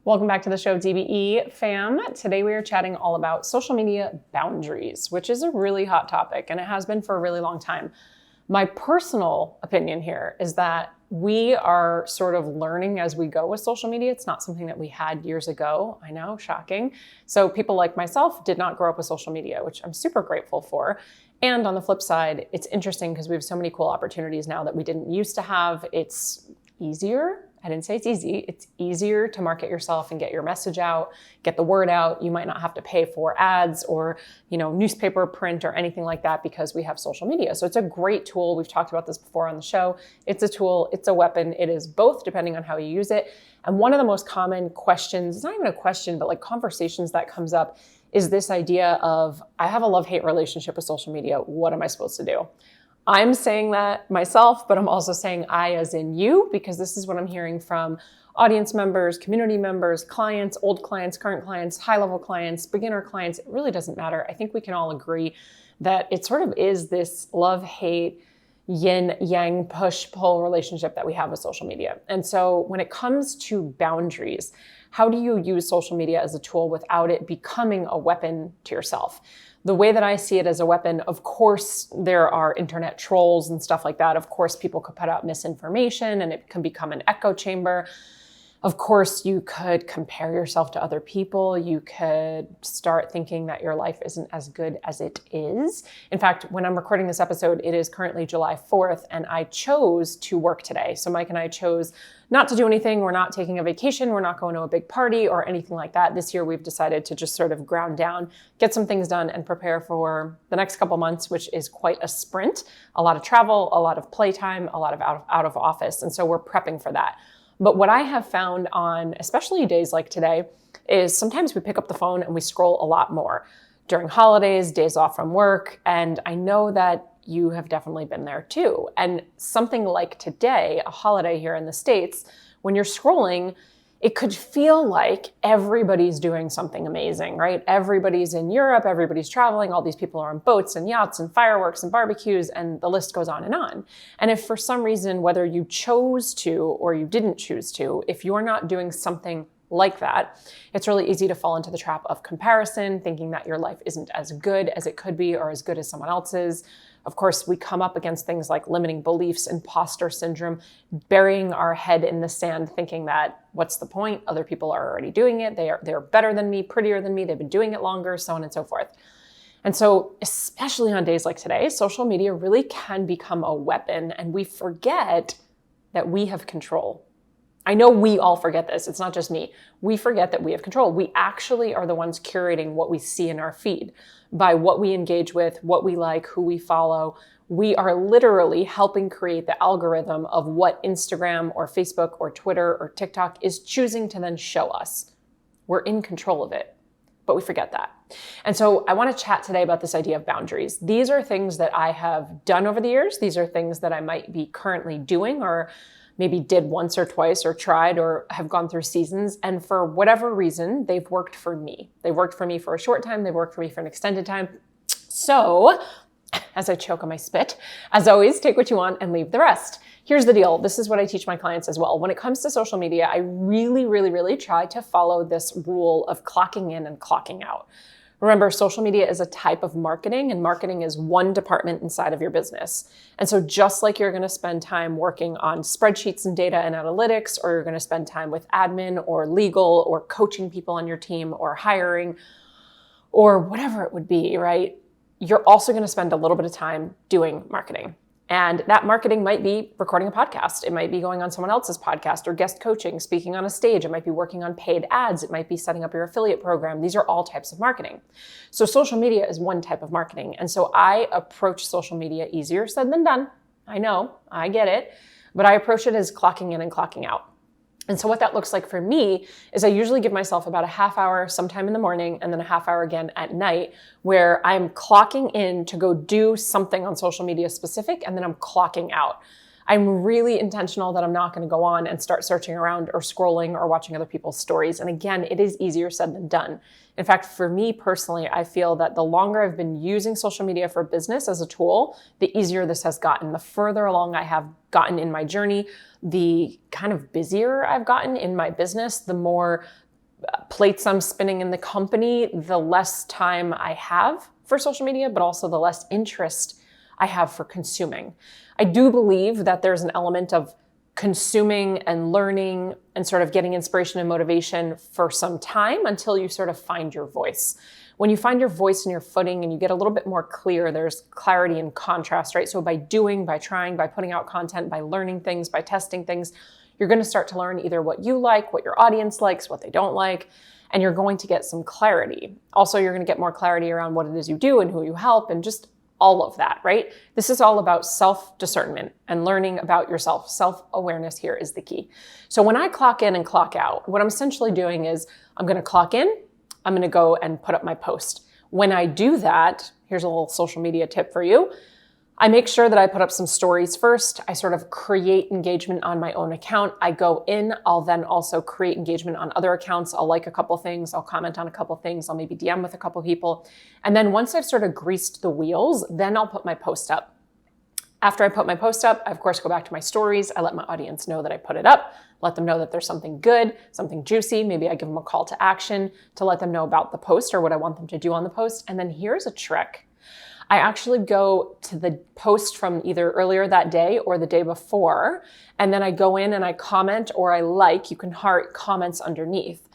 Welcome back to the show, DBE fam. Today we are chatting all about social media boundaries, which is a really hot topic, and it has been for a really long time. My personal opinion here is that we are sort of learning as we go with social media. It's not something that we had years ago. I know, shocking. So people like myself did not grow up with social media, which I'm super grateful for. And on the flip side, it's interesting because we have so many cool opportunities now that we didn't used to have. It's easier. I didn't say it's easy. It's easier to market yourself and get your message out, get the word out. You might not have to pay for ads or, newspaper, print, or anything like that because we have social media. So it's a great tool. We've talked about this before on the show. It's a tool, it's a weapon. It is both depending on how you use it. And one of the most common questions, it's not even a question, but like conversations that comes up is this idea of, I have a love-hate relationship with social media. What am I supposed to do? I'm saying that myself, but I'm also saying I as in you, because this is what I'm hearing from audience members, community members, clients, old clients, current clients, high-level clients, beginner clients. It really doesn't matter. I think we can all agree that it sort of is this love-hate, yin-yang, push-pull relationship that we have with social media. And so when it comes to boundaries, how do you use social media as a tool without it becoming a weapon to yourself? The way that I see it as a weapon, of course, there are internet trolls and stuff like that. Of course, people could put out misinformation and it can become an echo chamber. Of course, you could compare yourself to other people. You could start thinking that your life isn't as good as it is. In fact, when I'm recording this episode, it is currently July 4th, and I chose to work today. So Mike and I chose not to do anything. We're not taking a vacation. We're not going to a big party or anything like that. This year, we've decided to just sort of ground down, get some things done, and prepare for the next couple months, which is quite a sprint. A lot of travel, a lot of playtime, a lot of out of office. And so we're prepping for that. But what I have found on, especially days like today, is sometimes we pick up the phone and we scroll a lot more during holidays, days off from work. And I know that you have definitely been there too. And something like today, a holiday here in the States, when you're scrolling, it could feel like everybody's doing something amazing, right? Everybody's in Europe, everybody's traveling, all these people are on boats and yachts and fireworks and barbecues, and the list goes on and on. And if for some reason, whether you chose to or you didn't choose to, if you're not doing something like that, it's really easy to fall into the trap of comparison, thinking that your life isn't as good as it could be or as good as someone else's. Of course, we come up against things like limiting beliefs, imposter syndrome, burying our head in the sand, thinking that what's the point? Other people are already doing it. They're better than me, prettier than me. They've been doing it longer, so on and so forth. And so, especially on days like today, social media really can become a weapon, and we forget that we have control. I know we all forget this. It's not just me. We forget that we have control. We actually are the ones curating what we see in our feed by what we engage with, what we like, who we follow. We are literally helping create the algorithm of what Instagram or Facebook or Twitter or TikTok is choosing to then show us. We're in control of it, but we forget that. And so I want to chat today about this idea of boundaries. These are things that I have done over the years. These are things that I might be currently doing or maybe did once or twice or tried or have gone through seasons. And for whatever reason, they've worked for me. They've worked for me for a short time. They've worked for me for an extended time. So as I choke on my spit, as always, take what you want and leave the rest. Here's the deal. This is what I teach my clients as well. When it comes to social media, I really try to follow this rule of clocking in and clocking out. Remember, social media is a type of marketing, and marketing is one department inside of your business. And so just like you're going to spend time working on spreadsheets and data and analytics, or you're going to spend time with admin or legal or coaching people on your team or hiring or whatever it would be, right? You're also going to spend a little bit of time doing marketing. And that marketing might be recording a podcast. It might be going on someone else's podcast or guest coaching, speaking on a stage. It might be working on paid ads. It might be setting up your affiliate program. These are all types of marketing. So social media is one type of marketing. And so I approach social media easier said than done. I know, I get it, but I approach it as clocking in and clocking out. And so what that looks like for me is I usually give myself about a half hour sometime in the morning and then a half hour again at night where I'm clocking in to go do something on social media specific, and then I'm clocking out. I'm really intentional that I'm not going to go on and start searching around or scrolling or watching other people's stories. And again, it is easier said than done. In fact, for me personally, I feel that the longer I've been using social media for business as a tool, the easier this has gotten. The further along I have gotten in my journey, the kind of busier I've gotten in my business, the more plates I'm spinning in the company, the less time I have for social media, but also the less interest I have for consuming. I do believe that there's an element of consuming and learning and sort of getting inspiration and motivation for some time until you sort of find your voice. When you find your voice and your footing and you get a little bit more clear, there's clarity and contrast, right? So by doing, by trying, by putting out content, by learning things, by testing things, you're going to start to learn either what you like, what your audience likes, what they don't like, and you're going to get some clarity. Also, you're going to get more clarity around what it is you do and who you help and just all of that, right? This is all about self-discernment and learning about yourself. Self-awareness here is the key. So when I clock in and clock out, what I'm essentially doing is I'm going to clock in, I'm going to go and put up my post. When I do that, here's a little social media tip for you. I make sure that I put up some stories first. I sort of create engagement on my own account. I go in, I'll then also create engagement on other accounts. I'll like a couple things, I'll comment on a couple things, I'll maybe DM with a couple people. And then once I've sort of greased the wheels, then I'll put my post up. After I put my post up, I of course go back to my stories. I let my audience know that I put it up, let them know that there's something good, something juicy. Maybe I give them a call to action to let them know about the post or what I want them to do on the post. And then here's a trick. I actually go to the post from either earlier that day or the day before, and then I go in and I comment or I like, you can heart comments underneath.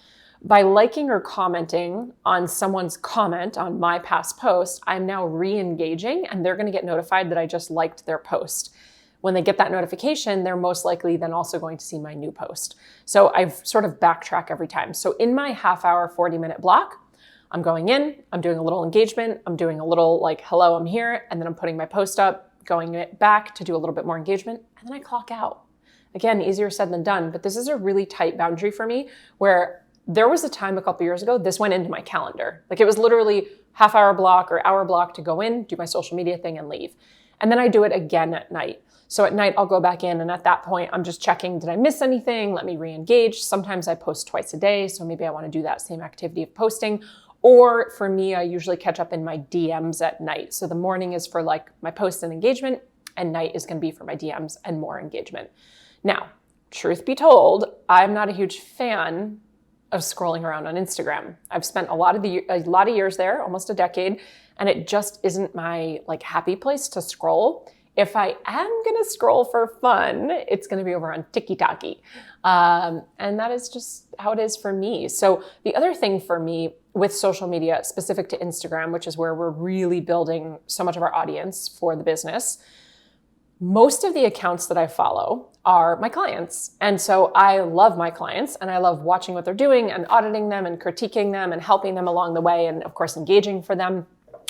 By liking or commenting on someone's comment on my past post, I'm now re-engaging and they're going to get notified that I just liked their post. When they get that notification, they're most likely then also going to see my new post. So I've sort of backtrack every time. So in my half hour, 40-minute block, I'm going in, I'm doing a little engagement, I'm doing a little like, hello, I'm here, and then I'm putting my post up, going back to do a little bit more engagement, and then I clock out. Again, easier said than done, but this is a really tight boundary for me where there was a time a couple years ago, this went into my calendar. Like it was literally half hour block or hour block to go in, do my social media thing and leave. And then I do it again at night. So at night, I'll go back in and at that point, I'm just checking, did I miss anything? Let me re-engage. Sometimes I post twice a day, so maybe I want to do that same activity of posting. Or for me, I usually catch up in my DMs at night. So the morning is for like my post and engagement, and night is going to be for my DMs and more engagement. Now, truth be told, I'm not a huge fan of scrolling around on Instagram. I've spent a lot of years there, almost a decade, and it just isn't my like happy place to scroll. If I am going to scroll for fun, it's going to be over on TikTok. And that is just how it is for me. So the other thing for me with social media specific to Instagram, which is where we're really building so much of our audience for the business, most of the accounts that I follow are my clients. And so I love my clients and I love watching what they're doing and auditing them and critiquing them and helping them along the way and of course engaging for them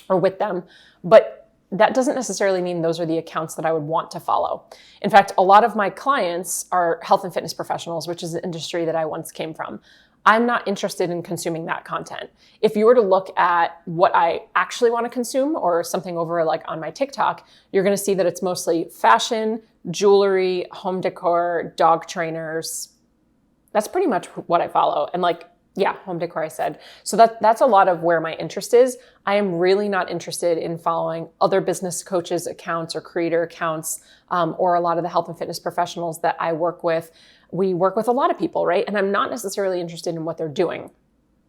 or with them. But that doesn't necessarily mean those are the accounts that I would want to follow. In fact, a lot of my clients are health and fitness professionals, which is the industry that I once came from. I'm not interested in consuming that content. If you were to look at what I actually want to consume or something over like on my TikTok, you're going to see that it's mostly fashion, jewelry, home decor, dog trainers. That's pretty much what I follow. And like, yeah, home decor, I said. So that's a lot of where my interest is. I am really not interested in following other business coaches' accounts or creator accounts, or a lot of the health and fitness professionals that I work with. We work with a lot of people, right? And I'm not necessarily interested in what they're doing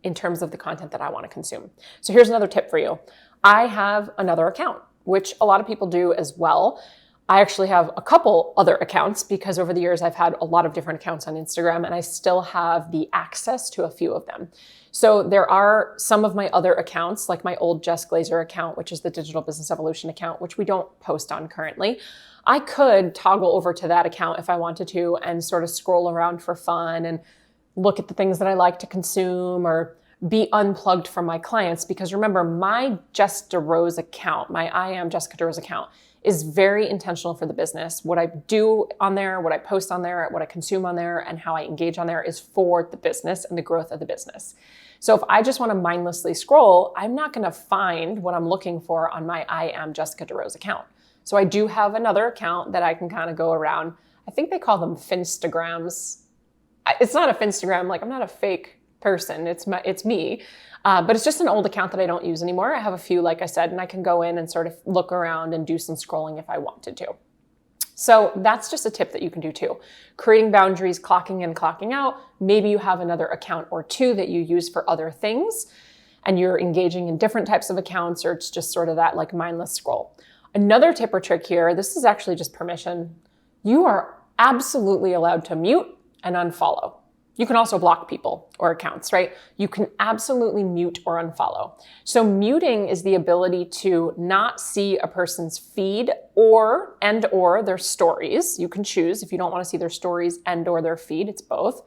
in terms of the content that I want to consume. So here's another tip for you. I have another account, which a lot of people do as well. I actually have a couple other accounts because over the years I've had a lot of different accounts on Instagram and I still have the access to a few of them. So there are some of my other accounts, like my old Jess Glazer account, which is the Digital Business Evolution account, which we don't post on currently. I could toggle over to that account if I wanted to and sort of scroll around for fun and look at the things that I like to consume or be unplugged from my clients. Because remember, my Jess DeRose account, my I Am Jessica DeRose account, is very intentional for the business. What I do on there, what I post on there, what I consume on there, and how I engage on there is for the business and the growth of the business. So if I just want to mindlessly scroll, I'm not going to find what I'm looking for on my I Am Jessica DeRose account. So I do have another account that I can kind of go around. I think they call them Finstagrams. It's not a Finstagram, like I'm not a fake person, it's me. But it's just an old account that I don't use anymore. I have a few, like I said, and I can go in and sort of look around and do some scrolling if I wanted to. So that's just a tip that you can do too. Creating boundaries, clocking in, clocking out. Maybe you have another account or two that you use for other things and you're engaging in different types of accounts, or it's just sort of that like mindless scroll. Another tip or trick here, this is actually just permission. You are absolutely allowed to mute and unfollow. You can also block people or accounts, right? You can absolutely mute or unfollow. So muting is the ability to not see a person's feed or their stories. You can choose if you don't want to see their stories or their feed, it's both,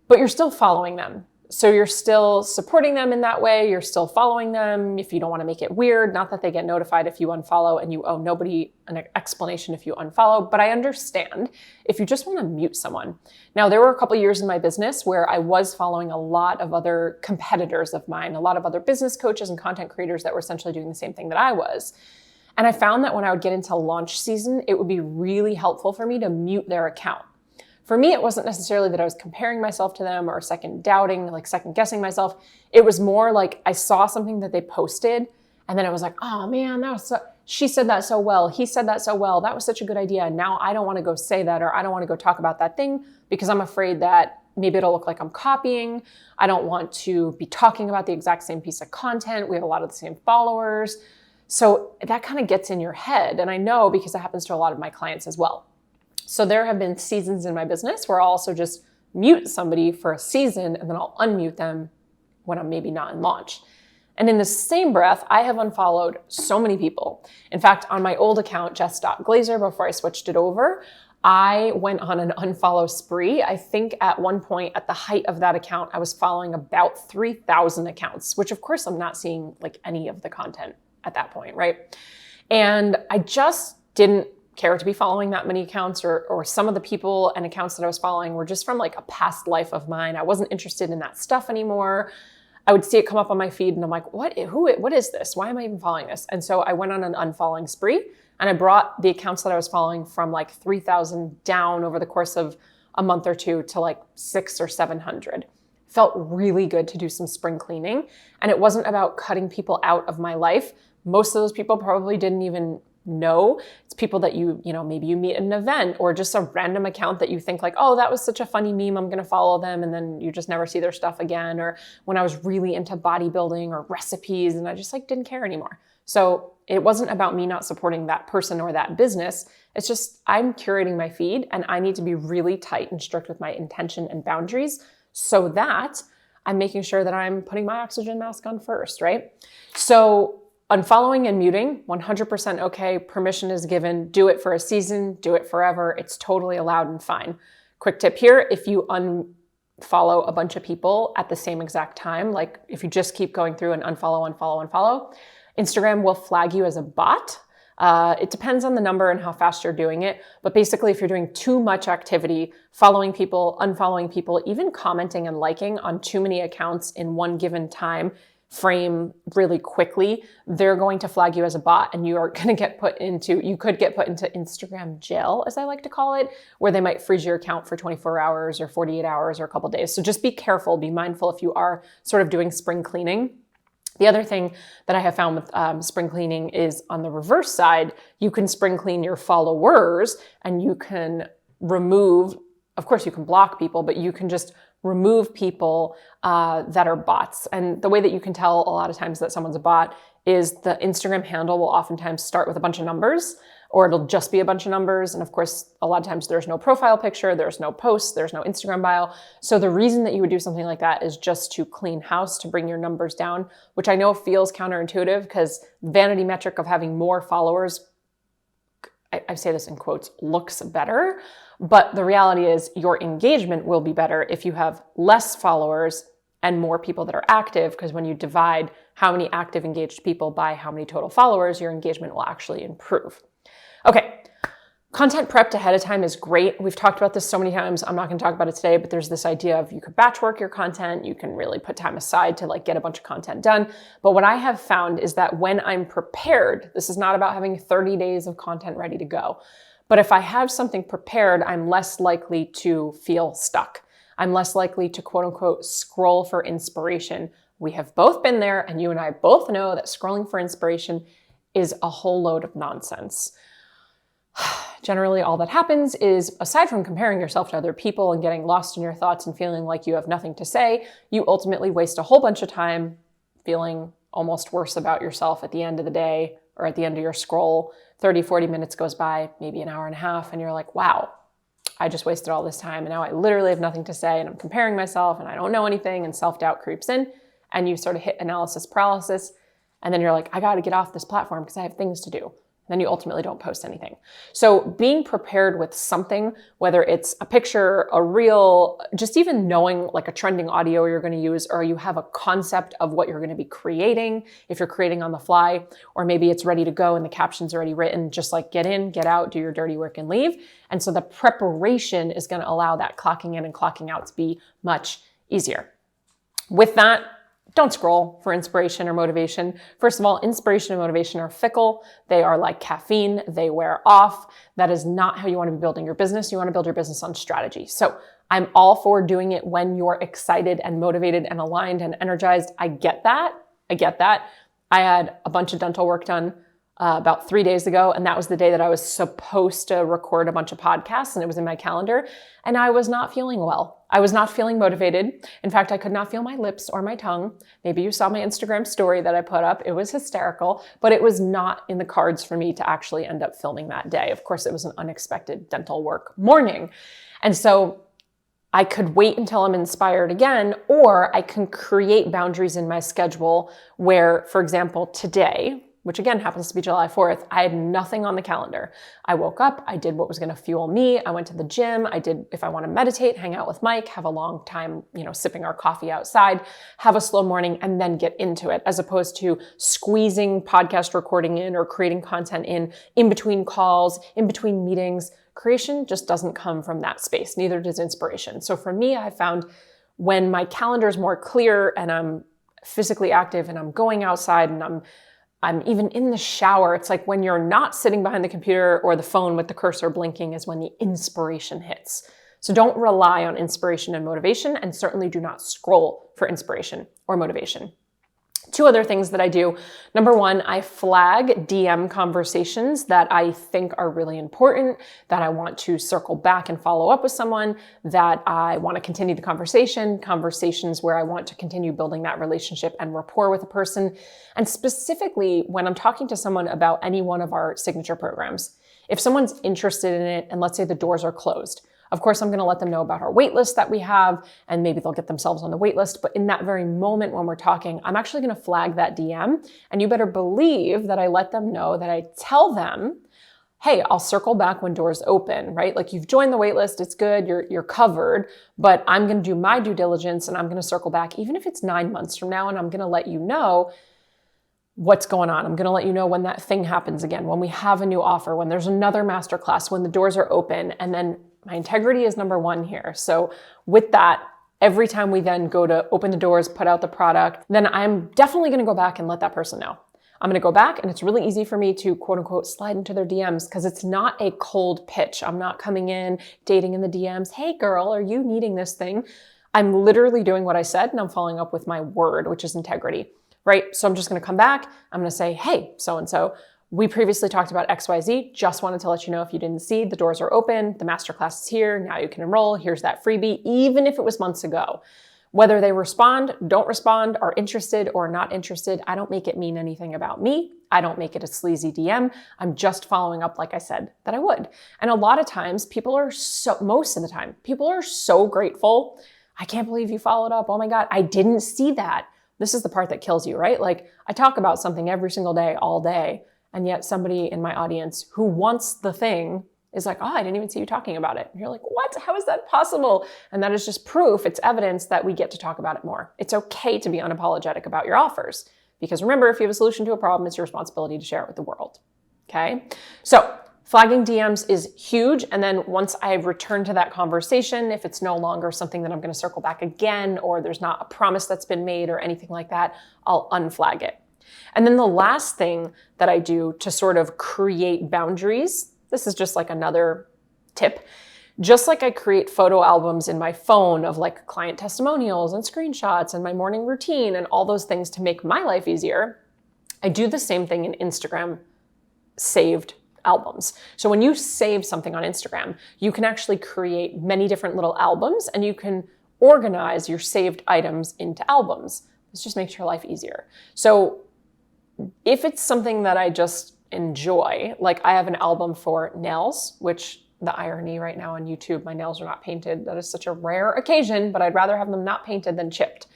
but you're still following them. So you're still supporting them in that way. You're still following them if you don't want to make it weird. Not that they get notified if you unfollow and you owe nobody an explanation if you unfollow, but I understand if you just want to mute someone. Now, there were a couple years in my business where I was following a lot of other competitors of mine, a lot of other business coaches and content creators that were essentially doing the same thing that I was. And I found that when I would get into launch season, it would be really helpful for me to mute their account. For me, it wasn't necessarily that I was comparing myself to them or second guessing myself. It was more like I saw something that they posted and then it was like, oh man, she said that so well. He said that so well. That was such a good idea. And now I don't want to go say that, or I don't want to go talk about that thing because I'm afraid that maybe it'll look like I'm copying. I don't want to be talking about the exact same piece of content. We have a lot of the same followers. So that kind of gets in your head. And I know because it happens to a lot of my clients as well. So there have been seasons in my business where I'll also just mute somebody for a season and then I'll unmute them when I'm maybe not in launch. And in the same breath, I have unfollowed so many people. In fact, on my old account, Jess.Glazer, before I switched it over, I went on an unfollow spree. I think at one point at the height of that account, I was following about 3,000 accounts, which of course I'm not seeing like any of the content at that point, right? And I just didn't care to be following that many accounts, or some of the people and accounts that I was following were just from like a past life of mine. I wasn't interested in that stuff anymore. I would see it come up on my feed and I'm like, what is this? Why am I even following this? And so I went on an unfollowing spree and I brought the accounts that I was following from like 3,000 down over the course of a month or two to like 600 or 700. Felt really good to do some spring cleaning. And it wasn't about cutting people out of my life. Most of those people probably didn't even know. It's people that maybe you meet at an event, or just a random account that you think like, oh, that was such a funny meme, I'm going to follow them. And then you just never see their stuff again. Or when I was really into bodybuilding or recipes and I just like didn't care anymore. So it wasn't about me not supporting that person or that business. It's just I'm curating my feed and I need to be really tight and strict with my intention and boundaries so that I'm making sure that I'm putting my oxygen mask on first, right? So unfollowing and muting, 100% okay. Permission is given. Do it for a season. Do it forever. It's totally allowed and fine. Quick tip here, if you unfollow a bunch of people at the same exact time, like if you just keep going through and unfollow, Instagram will flag you as a bot. It depends on the number and how fast you're doing it. But basically, if you're doing too much activity, following people, unfollowing people, even commenting and liking on too many accounts in one given time frame really quickly, they're going to flag you as a bot and you could get put into Instagram jail, as I like to call it, where they might freeze your account for 24 hours or 48 hours or a couple days. So just be careful, be mindful if you are sort of doing spring cleaning. The other thing that I have found with spring cleaning is on the reverse side, you can spring clean your followers and you can remove, of course you can block people, but you can just remove people that are bots. And the way that you can tell a lot of times that someone's a bot is the Instagram handle will oftentimes start with a bunch of numbers, or it'll just be a bunch of numbers. And of course, a lot of times there's no profile picture, there's no post, there's no Instagram bio. So the reason that you would do something like that is just to clean house, to bring your numbers down, which I know feels counterintuitive because vanity metric of having more followers, I say this in quotes, looks better. But the reality is your engagement will be better if you have less followers and more people that are active, because when you divide how many active engaged people by how many total followers, your engagement will actually improve. Okay, content prepped ahead of time is great. We've talked about this so many times. I'm not going to talk about it today, but there's this idea of you could batch work your content. You can really put time aside to like get a bunch of content done. But what I have found is that when I'm prepared, this is not about having 30 days of content ready to go. But if I have something prepared, I'm less likely to feel stuck. I'm less likely to quote unquote scroll for inspiration. We have both been there, and you and I both know that scrolling for inspiration is a whole load of nonsense. Generally, all that happens is, aside from comparing yourself to other people and getting lost in your thoughts and feeling like you have nothing to say, you ultimately waste a whole bunch of time feeling almost worse about yourself at the end of the day or at the end of your scroll. 30, 40 minutes goes by, maybe an hour and a half, and you're like, wow, I just wasted all this time and now I literally have nothing to say and I'm comparing myself and I don't know anything, and self-doubt creeps in and you sort of hit analysis paralysis. And then you're like, I got to get off this platform because I have things to do. Then you ultimately don't post anything. So being prepared with something, whether it's a picture, a reel, just even knowing like a trending audio you're going to use, or you have a concept of what you're going to be creating if you're creating on the fly, or maybe it's ready to go and the caption's already written, just like get in, get out, do your dirty work and leave. And so the preparation is going to allow that clocking in and clocking out to be much easier. With that, don't scroll for inspiration or motivation. First of all, inspiration and motivation are fickle. They are like caffeine. They wear off. That is not how you want to be building your business. You want to build your business on strategy. So I'm all for doing it when you're excited and motivated and aligned and energized. I get that. I had a bunch of dental work done about 3 days ago, and that was the day that I was supposed to record a bunch of podcasts, and it was in my calendar, and I was not feeling well. I was not feeling motivated. In fact, I could not feel my lips or my tongue. Maybe you saw my Instagram story that I put up. It was hysterical, but it was not in the cards for me to actually end up filming that day. Of course, it was an unexpected dental work morning. And so I could wait until I'm inspired again, or I can create boundaries in my schedule where, for example, today, which again happens to be July 4th, I had nothing on the calendar. I woke up, I did what was going to fuel me. I went to the gym. I did, if I want to meditate, hang out with Mike, have a long time, sipping our coffee outside, have a slow morning, and then get into it, as opposed to squeezing podcast recording in or creating content in between calls, in between meetings. Creation just doesn't come from that space. Neither does inspiration. So for me, I found when my calendar is more clear and I'm physically active and I'm going outside and I'm even in the shower, it's like when you're not sitting behind the computer or the phone with the cursor blinking is when the inspiration hits. So don't rely on inspiration and motivation, and certainly do not scroll for inspiration or motivation. 2 other things that I do. Number 1, I flag DM conversations that I think are really important, that I want to circle back and follow up with someone, that I want to continue the conversations where I want to continue building that relationship and rapport with a person. And specifically when I'm talking to someone about any one of our signature programs, if someone's interested in it and let's say the doors are closed, of course, I'm going to let them know about our wait list that we have, and maybe they'll get themselves on the wait list. But in that very moment when we're talking, I'm actually going to flag that DM. And you better believe that I let them know, that I tell them, hey, I'll circle back when doors open, right? Like, you've joined the wait list, it's good, you're covered, but I'm going to do my due diligence and I'm going to circle back, even if it's 9 months from now, and I'm going to let you know what's going on. I'm going to let you know when that thing happens again, when we have a new offer, when there's another masterclass, when the doors are open. And then my integrity is number 1 here. So with that, every time we then go to open the doors, put out the product, then I'm definitely going to go back and let that person know. I'm going to go back, and it's really easy for me to quote unquote slide into their DMs because it's not a cold pitch. I'm not coming in, dating in the DMs. Hey girl, are you needing this thing? I'm literally doing what I said, and I'm following up with my word, which is integrity, right? So I'm just going to come back. I'm going to say, hey, so-and-so, we previously talked about XYZ. Just wanted to let you know, if you didn't see, the doors are open. The masterclass is here. Now you can enroll. Here's that freebie, even if it was months ago. Whether they respond, don't respond, are interested or not interested, I don't make it mean anything about me. I don't make it a sleazy DM. I'm just following up like I said that I would. And a lot of times most of the time, people are so grateful. I can't believe you followed up. Oh my God, I didn't see that. This is the part that kills you, right? Like, I talk about something every single day, all day. And yet somebody in my audience who wants the thing is like, oh, I didn't even see you talking about it. And you're like, what? How is that possible? And that is just proof. It's evidence that we get to talk about it more. It's okay to be unapologetic about your offers. Because remember, if you have a solution to a problem, it's your responsibility to share it with the world. Okay? So flagging DMs is huge. And then once I've returned to that conversation, if it's no longer something that I'm going to circle back again, or there's not a promise that's been made or anything like that, I'll unflag it. And then the last thing that I do to sort of create boundaries, this is just like another tip, just like I create photo albums in my phone of like client testimonials and screenshots and my morning routine and all those things to make my life easier, I do the same thing in Instagram saved albums. So when you save something on Instagram, you can actually create many different little albums, and you can organize your saved items into albums. This just makes your life easier. So if it's something that I just enjoy, like I have an album for nails, which the irony right now on YouTube, my nails are not painted. That is such a rare occasion, but I'd rather have them not painted than chipped.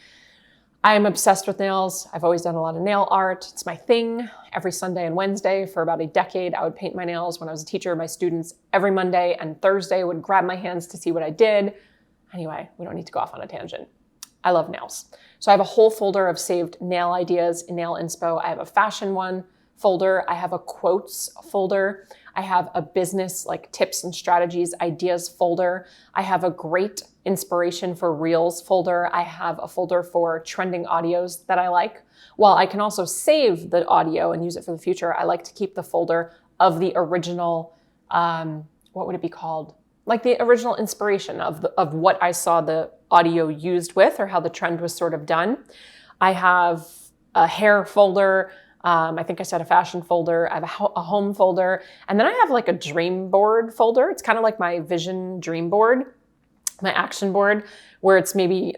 I am obsessed with nails. I've always done a lot of nail art. It's my thing. Every Sunday and Wednesday for about a decade, I would paint my nails. When I was a teacher, my students every Monday and Thursday would grab my hands to see what I did. Anyway, we don't need to go off on a tangent. I love nails. So I have a whole folder of saved nail ideas in Nail Inspo. I have a fashion one folder. I have a quotes folder. I have a business like tips and strategies ideas folder. I have a great inspiration for reels folder. I have a folder for trending audios that I like. While I can also save the audio and use it for the future, I like to keep the folder of the original, what would it be called? Like the original inspiration of what I saw the audio used with, or how the trend was sort of done. I have a hair folder. I think I said a fashion folder. I have a home folder. And then I have like a dream board folder. It's kind of like my vision dream board, my action board, where it's maybe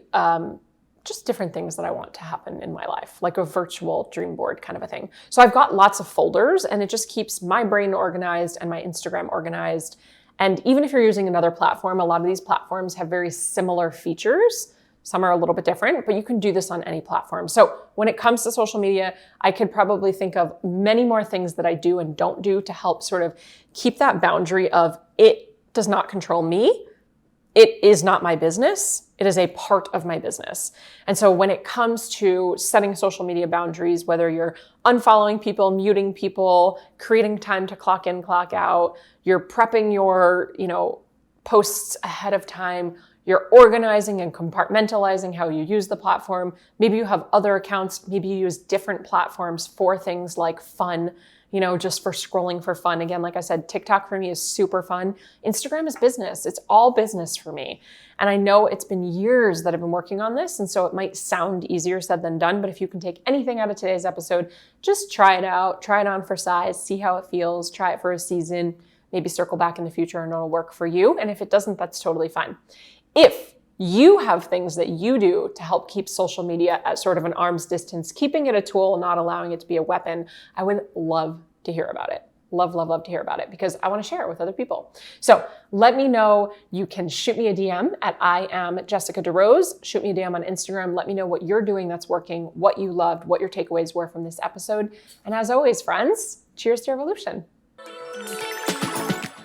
just different things that I want to happen in my life, like a virtual dream board kind of a thing. So I've got lots of folders, and it just keeps my brain organized and my Instagram organized. And even if you're using another platform, a lot of these platforms have very similar features. Some are a little bit different, but you can do this on any platform. So when it comes to social media, I could probably think of many more things that I do and don't do to help sort of keep that boundary of it does not control me. It is not my business. It is a part of my business. And so when it comes to setting social media boundaries, whether you're unfollowing people, muting people, creating time to clock in, clock out, you're prepping your, posts ahead of time, you're organizing and compartmentalizing how you use the platform. Maybe you have other accounts. Maybe you use different platforms for things like fun, just for scrolling for fun. Again, like I said, TikTok for me is super fun. Instagram is business. It's all business for me. And I know it's been years that I've been working on this, and so it might sound easier said than done, but if you can take anything out of today's episode, just try it out, try it on for size, see how it feels, try it for a season, maybe circle back in the future and it'll work for you. And if it doesn't, that's totally fine. If you have things that you do to help keep social media at sort of an arm's distance, keeping it a tool, not allowing it to be a weapon, I would love to hear about it. Love, love, love to hear about it, because I want to share it with other people. So let me know. You can shoot me a DM at I am Jessica DeRose. Shoot me a DM on Instagram. Let me know what you're doing that's working, what you loved, what your takeaways were from this episode. And as always, friends, cheers to evolution.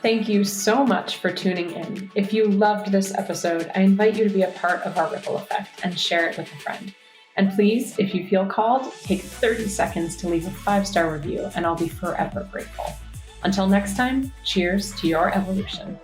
Thank you so much for tuning in. If you loved this episode, I invite you to be a part of our ripple effect and share it with a friend. And please, if you feel called, take 30 seconds to leave a 5-star review, and I'll be forever grateful. Until next time, cheers to your evolution.